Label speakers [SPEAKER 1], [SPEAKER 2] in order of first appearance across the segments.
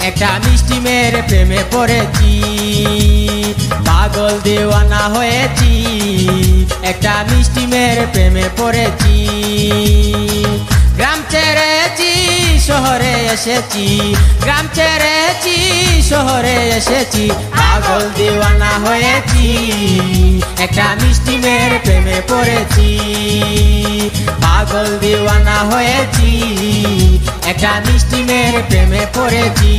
[SPEAKER 1] একটা মিষ্টি মেয়ের প্রেমে পড়েছি, পাগল দিওয়ানা হয়েছি। একটা মিষ্টি মেয়ের প্রেমে পড়েছি। গ্রাম ছেড়েছি শহরে এসেছি, গ্রাম ছেড়েছি শহরে এসেছি, পাগল দিওয়ানা হয়েছি। একটা মিষ্টি মেয়ের প্রেমে পড়েছি, পাগল দিওয়ানা হয়েছি। একটা মিষ্টি মেয়ের প্রেমে পড়েছি।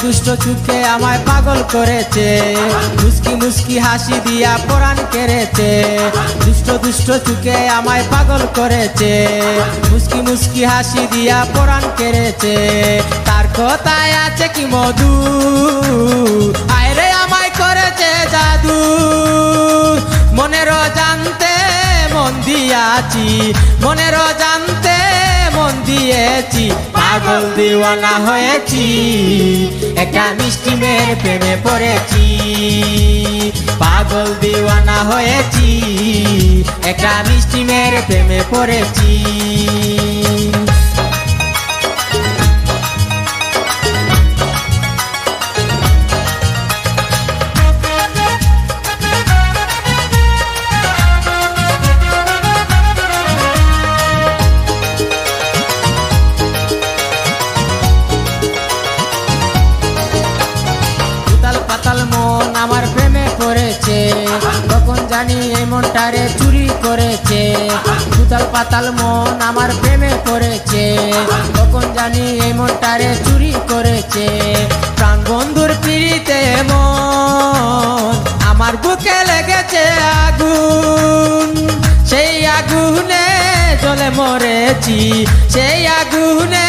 [SPEAKER 1] দুষ্ট চোখে আমায় পাগল করেছে, মুস্কি মুস্কি হাসি দিয়া পরাণ কেড়েছে। দুষ্ট চোখে আমায় পাগল করেছে, মুস্কি মুস্কি হাসি দিয়া পরাণ কেড়েছে। তার কথায় আছে কি মধু, আয়রে আমায় করেছে জাদু। মনের জানতে মন দিয়াছি, মনের জানতে মন দিয়েছি, পাগল দিওয়ানা হয়েছি। একটা মিষ্টি মেয়ের প্রেমে পড়েছি, পাগল দিওয়ানা হয়েছি। একটা মিষ্টি মেয়ের প্রেমে পড়েছি। মন আমার প্রেমে পড়েছে, তখন জানি এই মনটারে চুরি করেছে। উতাল পাতাল মন আমার প্রেমে পড়েছে, তখন জানি এই মনটারে চুরি করেছে। প্রাণ বন্ধুর পিড়িতে মন আমার বুকে লেগেছে আগুন, সেই আগুনে জ্বলে মরেছি, সেই আগুনে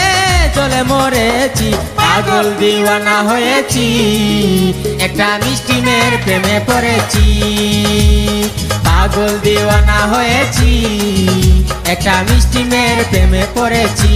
[SPEAKER 1] জ্বলে মরেছি, পাগল দিওয়ানা হয়েছি। একটা মিষ্টি মেয়ের প্রেমে পড়েছি, পাগল দিওয়ানা হয়েছি। একটা মিষ্টি মেয়ের প্রেমে পড়েছি।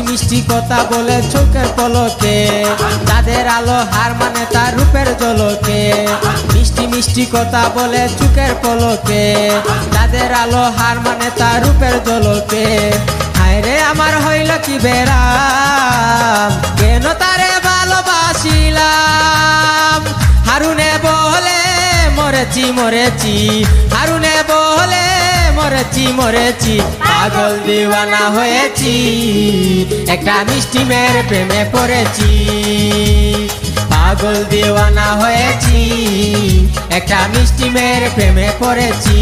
[SPEAKER 1] মিষ্টি কথা বলে চোখের পলকে, তাদের আলো হার মানে তার রূপের ঝলকে। মিষ্টি মিষ্টি কথা বলে চোখের পলকে, তাদের আলো হার মানে তার রূপের ঝলকে। হায়রে আমার হইল কি বেরাম, কেন তারে ভালোবাসিলাম। হারুনে বলে মরেছি মরেছি, হারুনে বলে মরেছি মরেছি, পাগল দিওয়ানা হয়েছি। একটা মিষ্টি মেয়ের প্রেমে পড়েছি, পাগল দিওয়ানা হয়েছি। একটা মিষ্টি মেয়ের প্রেমে পড়েছি।